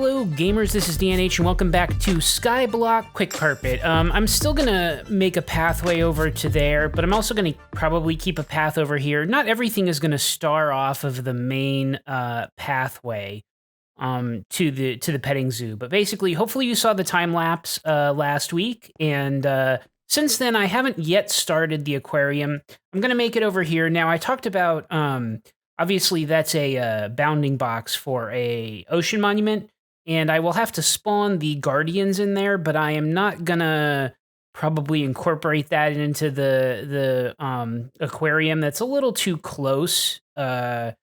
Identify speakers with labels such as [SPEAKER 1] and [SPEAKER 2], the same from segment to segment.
[SPEAKER 1] Hello gamers, this is DNH and welcome back to SkyBlock Quickcarpet. I'm still gonna make a pathway over to there, but I'm also gonna probably keep a path over here. Not everything is gonna star off of the main pathway to the petting zoo, but basically, hopefully you saw the time lapse last week, and since then I haven't yet started the aquarium. I'm gonna make it over here. Now I talked about obviously that's a bounding box for a ocean monument. And I will have to spawn the guardians in there, but I am not gonna probably incorporate that into the aquarium. That's a little too close. I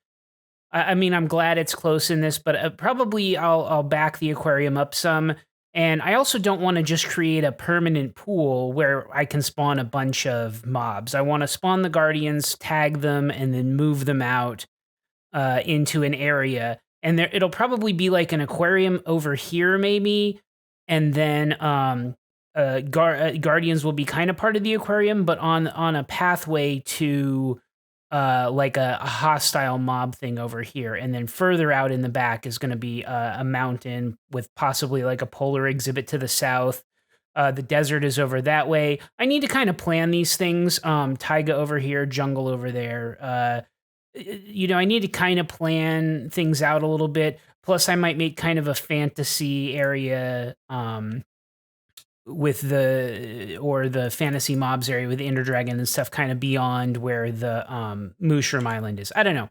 [SPEAKER 1] mean, I'm glad it's close in this, but probably I'll back the aquarium up some. And I also don't want to just create a permanent pool where I can spawn a bunch of mobs. I want to spawn the guardians, tag them, and then move them out into an area. And it'll probably be like an aquarium over here, maybe, and then guardians will be kind of part of the aquarium, but on a pathway to like a hostile mob thing over here, and then further out in the back is going to be a mountain with possibly like a polar exhibit to the south. The desert is over that way. I need to kind of plan these things. Taiga over here, jungle over there. You know, I need to kind of plan things out a little bit. Plus, I might make kind of a fantasy area with the fantasy mobs area with the Ender Dragon and stuff kind of beyond where the Mushroom Island is. I don't know.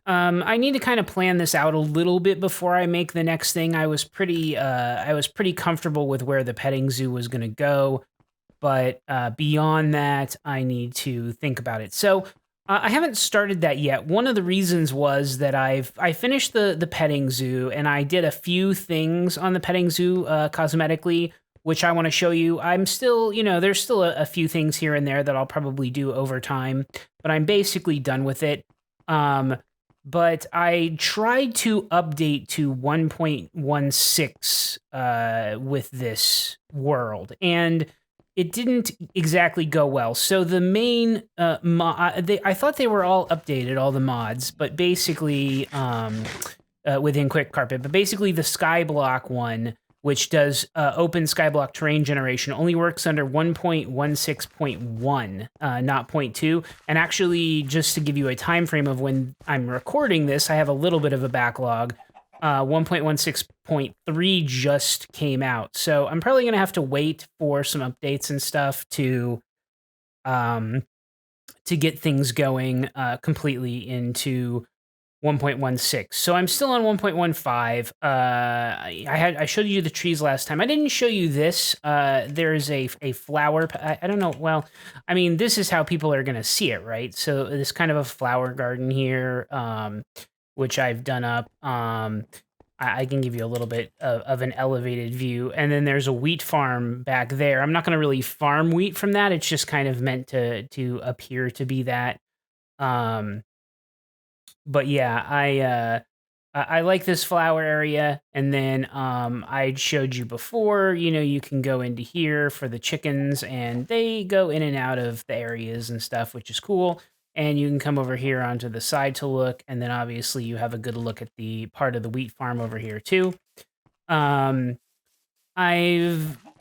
[SPEAKER 1] I need to kind of plan this out a little bit before I make the next thing. I was pretty comfortable with where the petting zoo was going to go, but beyond that, I need to think about it. So I haven't started that yet. One of the reasons was that I finished the petting zoo, and I did a few things on the petting zoo cosmetically, which I want to show you. I'm still, there's still a few things here and there that I'll probably do over time, but I'm basically done with it. But I tried to update to 1.16 with this world, and it didn't exactly go well. So the main I thought they were all updated, all the mods, but basically within Quickcarpet. But basically the SkyBlock one, which does open SkyBlock terrain generation, only works under 1.16.1, not 0.2. And actually, just to give you a time frame of when I'm recording this, I have a little bit of a backlog. 1.16.3 just came out, so I'm probably gonna have to wait for some updates and stuff to get things going completely into 1.16. So I'm still on 1.15. I showed you the trees last time. I didn't show you this. There's a flower. I don't know. Well, I mean, this is how people are gonna see it, right? So there's kind of a flower garden here. Which I've done up. I can give you a little bit of an elevated view. And then there's a wheat farm back there. I'm not going to really farm wheat from that. It's just kind of meant to appear to be that. But yeah, I like this flower area. And then I showed you before, you can go into here for the chickens, and they go in and out of the areas and stuff, which is cool. And you can come over here onto the side to look, and then obviously you have a good look at the part of the wheat farm over here too. I've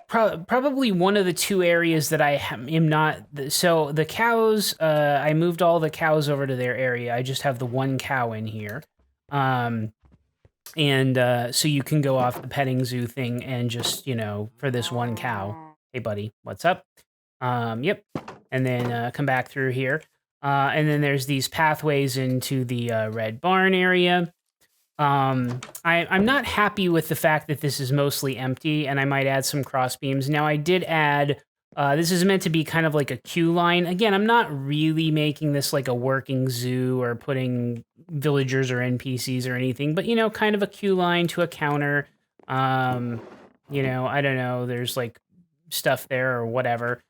[SPEAKER 1] probably one of the two areas that I am not. So the cows, I moved all the cows over to their area. I just have the one cow in here. So you can go off the petting zoo thing and just, for this one cow. Hey buddy, what's up? Yep. And then come back through here. And then there's these pathways into the red barn area. I'm not happy with the fact that this is mostly empty, and I might add some cross beams. Now, I did add, this is meant to be kind of like a queue line. Again, I'm not really making this like a working zoo or putting villagers or NPCs or anything, but, kind of a queue line to a counter. I don't know, there's like stuff there or whatever.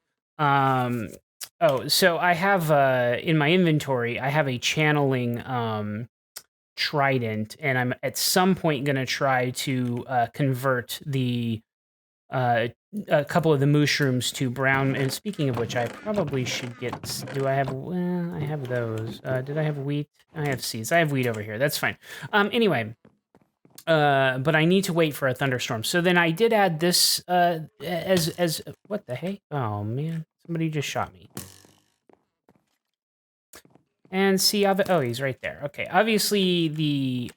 [SPEAKER 1] Oh, so I have in my inventory, I have a channeling trident, and I'm at some point going to try to convert a couple of the mushrooms to brown. And speaking of which, I probably should get. Do I have? Well, I have those. Did I have wheat? I have seeds. I have wheat over here. That's fine. Anyway, but I need to wait for a thunderstorm. So then I did add this as what the hey? Oh man, somebody just shot me. And see, oh, he's right there. Okay, obviously the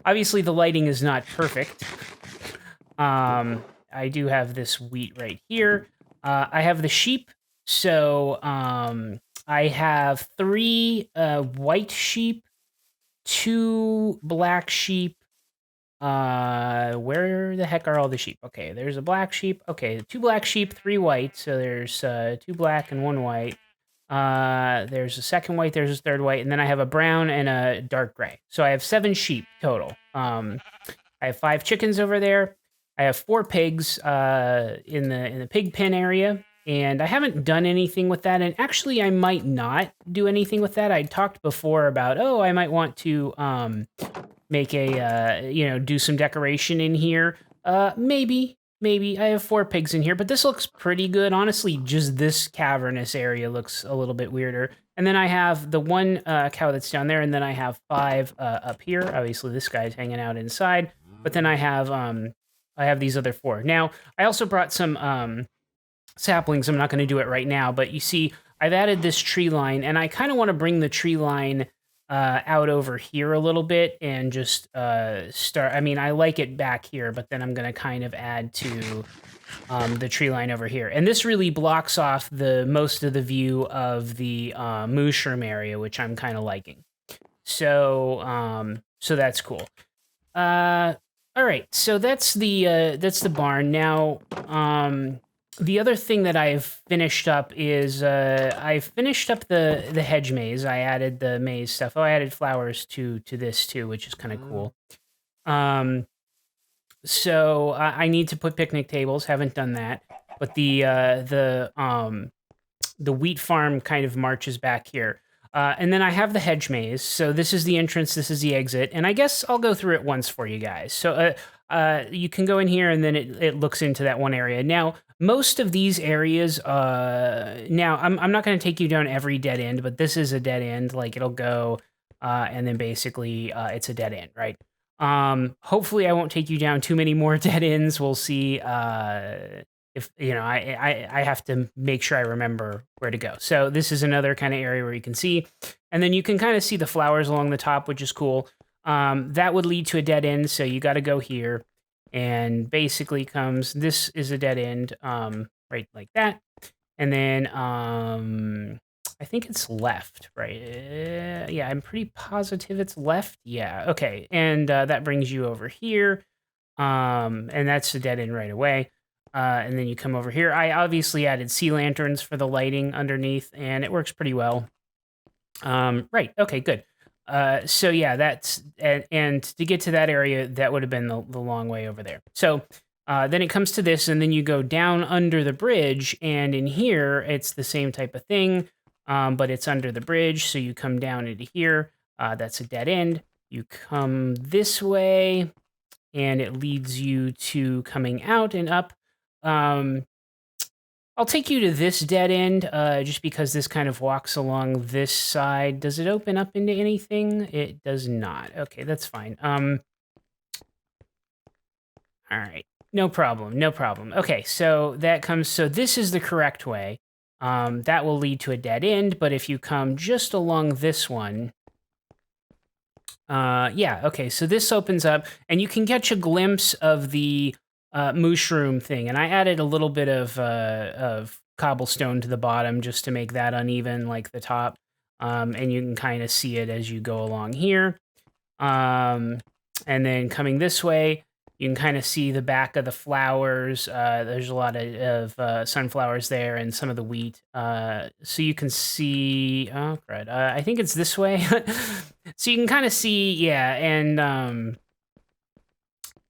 [SPEAKER 1] obviously the lighting is not perfect. I do have this wheat right here. I have the sheep. So I have 3 white sheep, 2 black sheep. Where the heck are all the sheep? Okay, there's a black sheep. Okay, 2 black sheep, 3 white. So there's 2 black and 1 white. There's a second white, there's a third white, and then I have a brown and a dark gray. So I have 7 sheep total. I have 5 chickens over there. I have 4 pigs in the pig pen area, and I haven't done anything with that. And actually, I might not do anything with that. I talked before about I might want to make a do some decoration in here. Maybe I have 4 pigs in here, but this looks pretty good. Honestly, just this cavernous area looks a little bit weirder. And then I have the 1 cow that's down there, and then I have 5 up here. Obviously, this guy's hanging out inside. But then I have these other 4. Now, I also brought some saplings. I'm not going to do it right now, but you see, I've added this tree line, and I kind of want to bring the tree line out over here a little bit and just start. I mean, I like it back here, but then I'm going to kind of add to the tree line over here. And this really blocks off most of the view of the mushroom area, which I'm kind of liking. So that's cool. All right, so that's the barn. Now, the other thing that I've finished up is I finished up the hedge maze. I added the maze stuff. I added flowers to this too, which is kind of cool. So I need to put picnic tables. Haven't done that, but the wheat farm kind of marches back here. And then I have the hedge maze. So this is the entrance, this is the exit. And I guess I'll go through it once for you guys. So you can go in here and then it looks into that one area. Now, most of these areas, now I'm not going to take you down every dead end, but this is a dead end. Like it'll go, and then basically it's a dead end, right? Hopefully I won't take you down too many more dead ends. We'll see if, I have to make sure I remember where to go. So this is another kind of area where you can see, and then you can kind of see the flowers along the top, which is cool. That would lead to a dead end. So you got to go here and basically this is a dead end, right like that. And then, I think it's left, right? Yeah, I'm pretty positive it's left. Yeah. Okay. And, that brings you over here. And that's a dead end right away. And then you come over here. I obviously added sea lanterns for the lighting underneath, and it works pretty well. Right. Okay, good. So yeah, and to get to that area, that would have been the long way over there. So then it comes to this, and then you go down under the bridge, and in here, it's the same type of thing, but it's under the bridge. So you come down into here. That's a dead end. You come this way, and it leads you to coming out and up. I'll take you to this dead end, just because this kind of walks along this side. Does it open up into anything? It does not. Okay, that's fine. All right, no problem. Okay, so this is the correct way. That will lead to a dead end, but if you come just along this one, yeah, okay, so this opens up, and you can catch a glimpse of the mushroom thing, and I added a little bit of cobblestone to the bottom just to make that uneven like the top, and you can kind of see it as you go along here, and then coming this way, you can kind of see the back of the flowers. There's a lot of sunflowers there and some of the wheat, so you can see, oh crud, I think it's this way. So you can kind of see, yeah, and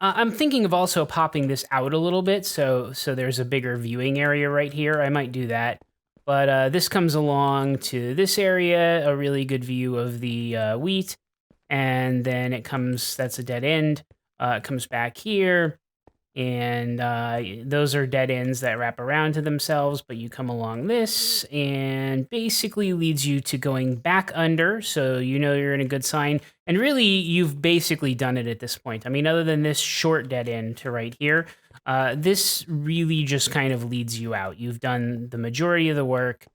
[SPEAKER 1] I'm thinking of also popping this out a little bit, so there's a bigger viewing area right here. I might do that. But this comes along to this area, a really good view of the wheat, and then that's a dead end. It comes back here, And those are dead ends that wrap around to themselves, but you come along this and basically leads you to going back under, so you know you're in a good sign. And really, you've basically done it at this point. I mean, other than this short dead end to right here, this really just kind of leads you out. You've done the majority of the work.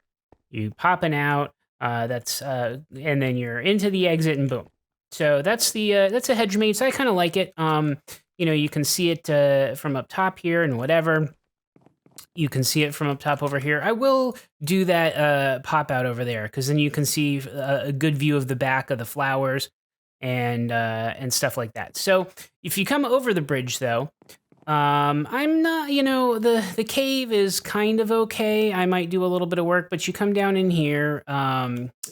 [SPEAKER 1] You popping out, and then you're into the exit, and boom. So that's a Hedge Maze. I kind of like it. You can see it from up top here and whatever. You can see it from up top over here. I will do that pop out over there because then you can see a good view of the back of the flowers and stuff like that. So if you come over the bridge, though, I'm not, the cave is kind of okay. I might do a little bit of work, but you come down in here,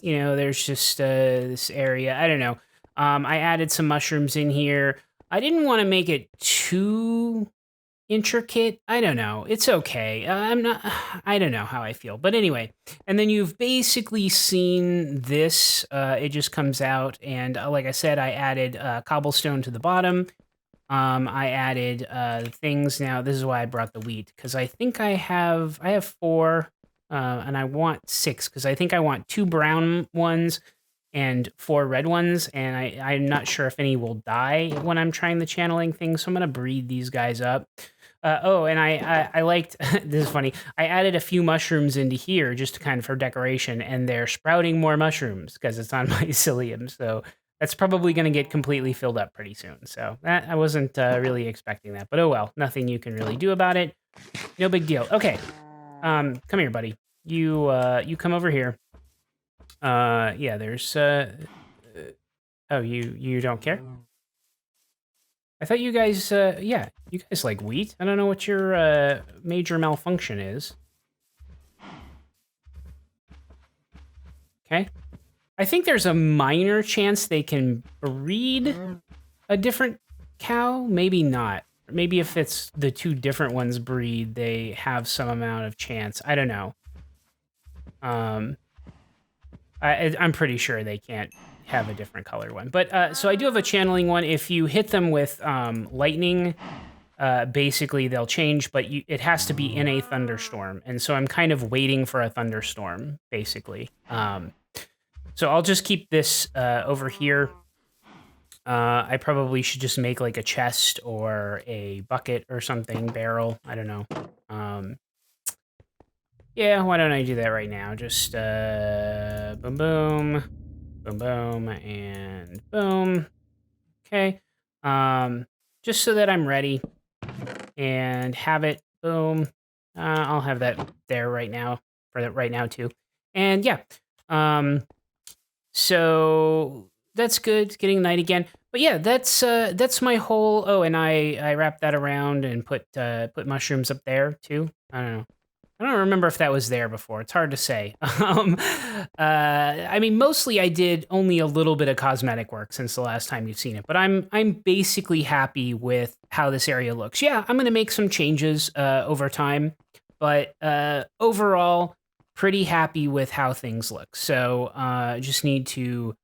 [SPEAKER 1] there's just this area. I don't know. I added some mushrooms in here. I didn't want to make it too intricate. I don't know. It's okay. I don't know how I feel. But anyway, and then you've basically seen this. It just comes out. And like I said, I added cobblestone to the bottom. I added things. Now, this is why I brought the wheat, because I think I have 4, and I want 6, because I think I want 2 brown ones and 4 red ones, and I'm not sure if any will die when I'm trying the channeling thing, so I'm going to breed these guys up. And I liked, this is funny, I added a few mushrooms into here just to kind of for decoration, and they're sprouting more mushrooms because it's on mycelium, so that's probably going to get completely filled up pretty soon. So I wasn't really expecting that, but oh well, nothing you can really do about it. No big deal. Okay, come here, buddy. You come over here. Yeah, there's. Oh, you don't care? I thought you guys. Yeah, you guys like wheat. I don't know what your major malfunction is. Okay. I think there's a minor chance they can breed a different cow. Maybe not. Maybe if it's the 2 different ones breed, they have some amount of chance. I don't know. I'm pretty sure they can't have a different color one. But so I do have a channeling one. If you hit them with lightning, basically they'll change, but it has to be in a thunderstorm. And so I'm kind of waiting for a thunderstorm, basically. So I'll just keep this over here. I probably should just make like a chest or a bucket or something, barrel. I don't know. Yeah, why don't I do that right now? Just boom, boom, boom, boom, and boom. Okay. Just so that I'm ready and have it. Boom. I'll have that there right now for that right now too. And yeah. So that's good. It's getting night again. But yeah, that's my whole. Oh, and I wrapped that around and put mushrooms up there too. I don't know. I don't remember if that was there before. It's hard to say. I mean, mostly I did only a little bit of cosmetic work since the last time you've seen it, but I'm basically happy with how this area looks. Yeah, I'm going to make some changes over time, but overall, pretty happy with how things look. So just need to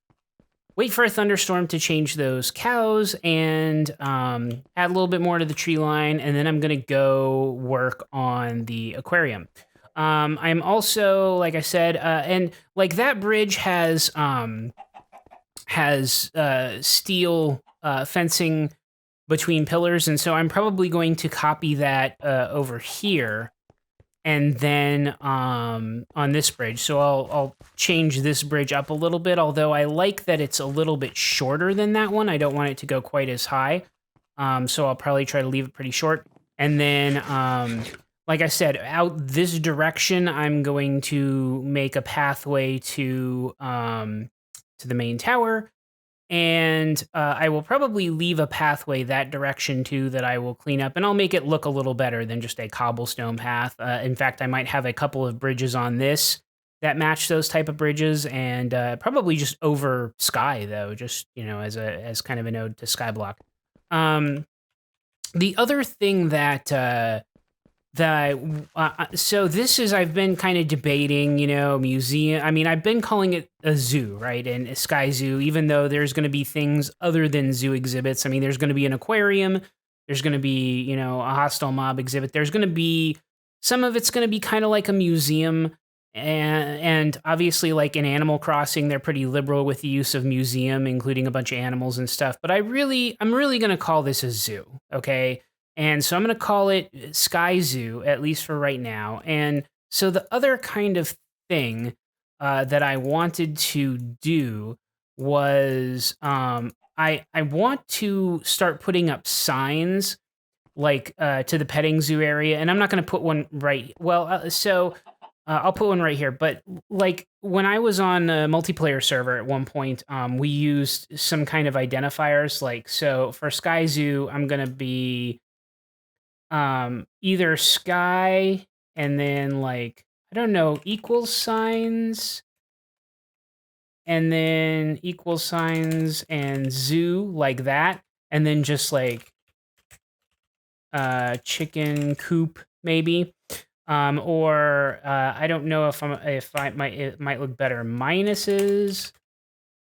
[SPEAKER 1] wait for a thunderstorm to change those cows and add a little bit more to the tree line, and then I'm going to go work on the aquarium. I'm also, like I said, and like that bridge has steel fencing between pillars, and so I'm probably going to copy that over here. And then on this bridge, so I'll change this bridge up a little bit, although I like that it's a little bit shorter than that one. I don't want it to go quite as high, so I'll probably try to leave it pretty short. And then, like I said, out this direction, I'm going to make a pathway to the main tower. And I will probably leave a pathway that direction too that I will clean up, and I'll make it look a little better than just a cobblestone path. In fact, I might have a couple of bridges on this that match those type of bridges, and probably just over Sky though, just as kind of a node to SkyBlock. The other thing that so this is, I've been kind of debating, museum. I mean, I've been calling it a zoo, right? And a sky zoo, even though there's going to be things other than zoo exhibits. I mean, there's going to be an aquarium, There's going to be, a hostile mob exhibit. There's going to be some of it's going to be kind of like a museum. And obviously, like in Animal Crossing, they're pretty liberal with the use of museum, including a bunch of animals and stuff. But I'm really going to call this a zoo. Okay. And so I'm going to call it Sky Zoo, at least for right now. And so the other kind of thing that I wanted to do was I want to start putting up signs like to the petting zoo area, and I'm not going to put one right. Well, I'll put one right here. But like when I was on a multiplayer server at one point, we used some kind of identifiers. Like so for Sky Zoo, I'm going to be either Sky and then like I don't know equals signs and then equal signs and zoo like that, and then just like chicken coop maybe, or I don't know if it might look better minuses,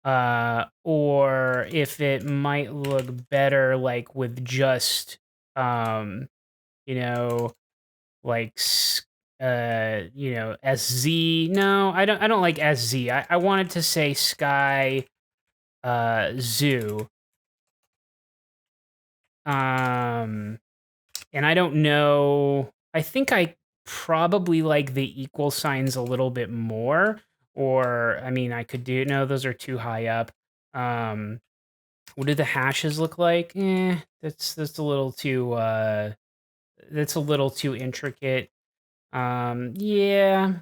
[SPEAKER 1] or if it might look better like with just you know like SZ. No, I don't like SZ. I wanted to say Sky Zoo. And I don't know. I think I probably like the equal signs a little bit more. Or I mean, I could do no, those are too high up. What do the hashes look like? That's a little too that's a little too intricate. Yeah.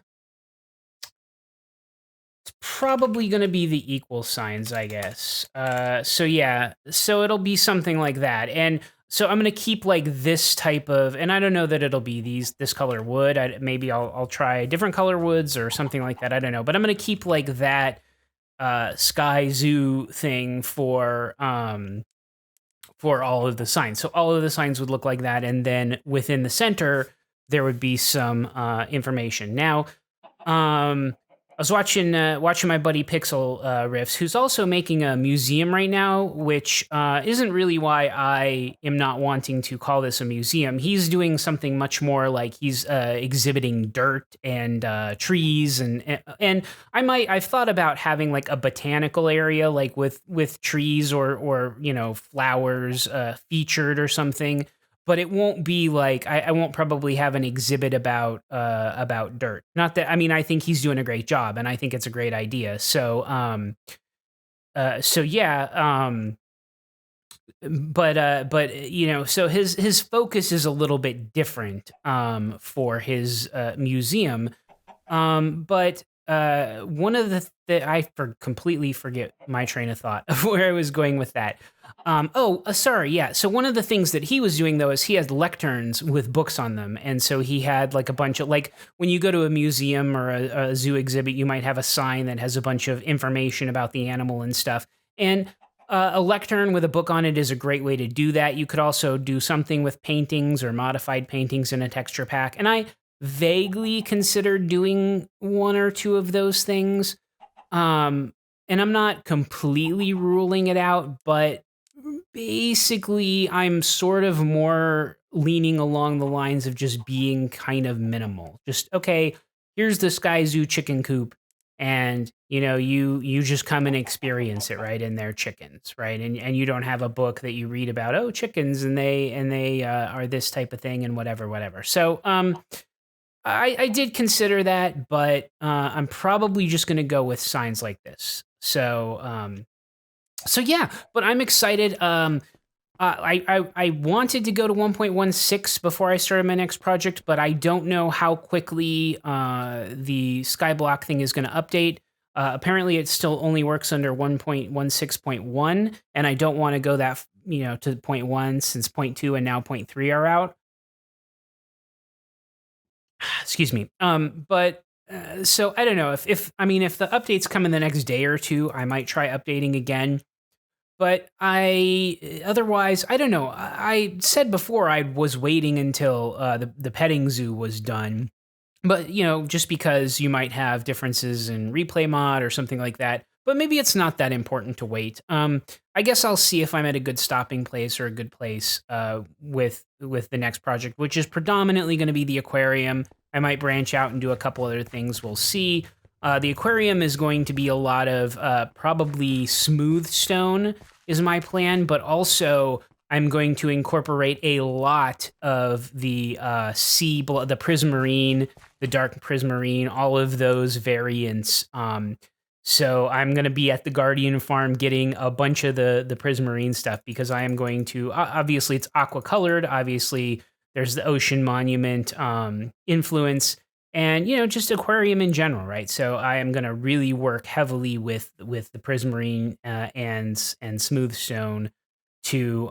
[SPEAKER 1] It's probably going to be the equal signs, I guess. So yeah, so it'll be something like that. And so I'm going to keep like this type of, and I don't know that it'll be this color wood. Maybe I'll try different color woods or something like that. I don't know, but I'm going to keep like that Sky Zoo thing for all of the signs. So all of the signs would look like that, and then within the center there would be some information. Now, I was watching my buddy Pixel Riffs, who's also making a museum right now, which isn't really why I am not wanting to call this a museum. He's doing something much more like he's exhibiting dirt and trees, and I've thought about having like a botanical area, like with trees or flowers featured or something. But it won't be like I won't probably have an exhibit about dirt. Not that, I mean, I think he's doing a great job, and I think it's a great idea. So yeah. But so his focus is a little bit different for his museum. But one of I completely forget my train of thought of where I was going with that. Sorry, yeah. So one of the things that he was doing though is he had lecterns with books on them, and so he had like a bunch of, like when you go to a museum or a zoo exhibit, you might have a sign that has a bunch of information about the animal and stuff. And a lectern with a book on it is a great way to do that. You could also do something with paintings or modified paintings in a texture pack, and I vaguely considered doing one or two of those things. And I'm not completely ruling it out, but basically I'm sort of more leaning along the lines of just being kind of minimal. Just, okay, here's the Sky Zoo chicken coop, and you just come and experience it, right? And they're chickens, right? And you don't have a book that you read about, chickens, and they are this type of thing and whatever. So I did consider that, but I'm probably just going to go with signs like this. So yeah, but I'm excited. I wanted to go to 1.16 before I started my next project, but I don't know how quickly the SkyBlock thing is going to update. Apparently, it still only works under 1.16.1, and I don't want to go that to 0.1 since 0.2 and now 0.3 are out. Excuse me. But so I don't know if the updates come in the next day or two, I might try updating again. But otherwise, I don't know. I said before I was waiting until the petting zoo was done. But, just because you might have differences in replay mod or something like that. but maybe it's not that important to wait. I guess I'll see if I'm at a good stopping place or a good place with the next project, which is predominantly going to be the aquarium. I might branch out and do a couple other things. We'll see. The aquarium is going to be a lot of probably smooth stone is my plan, but also I'm going to incorporate a lot of the the prismarine, the dark prismarine, all of those variants. So I'm going to be at the Guardian farm getting a bunch of the prismarine stuff because I am going to, obviously it's aqua colored. Obviously there's the ocean monument influence and, just aquarium in general, right? So I am going to really work heavily with the prismarine and smooth stone to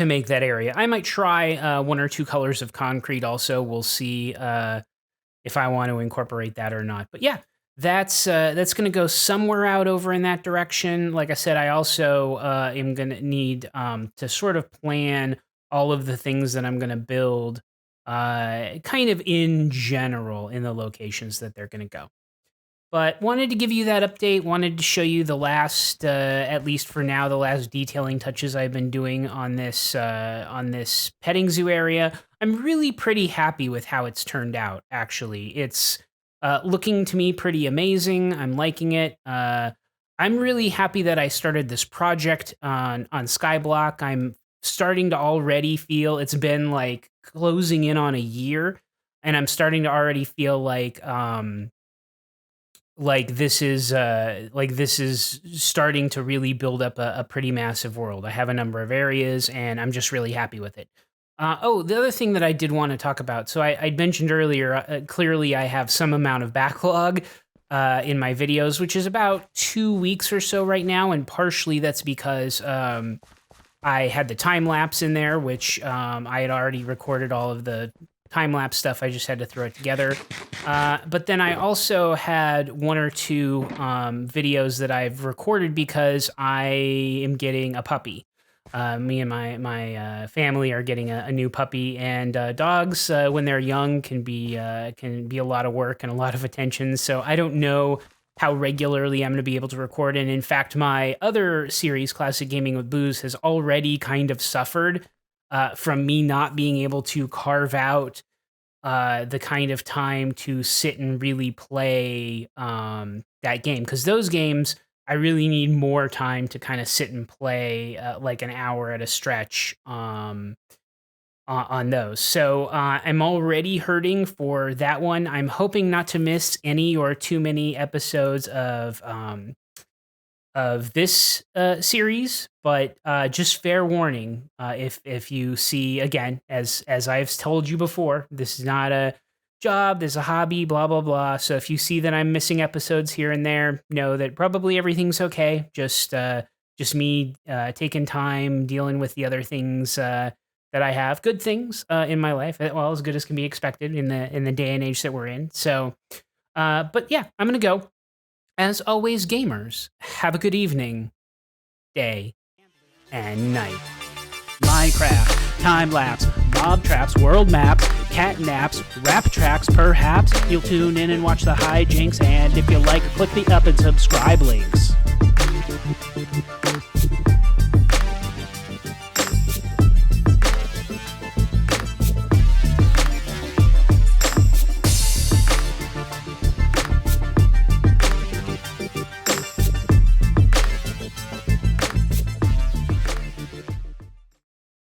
[SPEAKER 1] make that area. I might try one or two colors of concrete also. We'll see if I want to incorporate that or not. But yeah, that's going to go somewhere out over in that direction. Like I said, I also am going to need to sort of plan all of the things that I'm going to build kind of in general in the locations that they're going to go. But wanted to give you that update, wanted to show you the last, at least for now, the last detailing touches I've been doing on this petting zoo area. I'm really pretty happy with how it's turned out, actually. It's looking to me pretty amazing. I'm liking it. I'm really happy that I started this project on SkyBlock. I'm starting to already feel it's been like closing in on a year, and I'm starting to already feel like this is starting to really build up a pretty massive world. I have a number of areas, and I'm just really happy with it. The other thing that I did want to talk about. So I mentioned earlier, clearly I have some amount of backlog in my videos, which is about 2 weeks or so right now, and partially that's because I had the time lapse in there, which I had already recorded all of the time-lapse stuff. I just had to throw it together. But then I also had one or two videos that I've recorded because I am getting a puppy. Me and my family are getting a new puppy, and dogs when they're young can be a lot of work and a lot of attention. So I don't know how regularly I'm going to be able to record. And in fact, my other series, Classic Gaming with Booze, has already kind of suffered from me not being able to carve out the kind of time to sit and really play that game. Because those games, I really need more time to kind of sit and play like an hour at a stretch on those. So I'm already hurting for that one. I'm hoping not to miss any or too many episodes of this series, but just fair warning, if you see, again, as I've told you before, this is not a job, this is a hobby, blah, blah, blah. So if you see that I'm missing episodes here and there, know that probably everything's okay. Just me taking time, dealing with the other things that I have, good things in my life, well, as good as can be expected in the day and age that we're in. So, but yeah, I'm going to go. As always, gamers, have a good evening, day, and night. Minecraft, time-lapse, mob traps, world maps, cat naps, rap tracks, perhaps. You'll tune in and watch the hijinks, and if you like, click the up and subscribe links.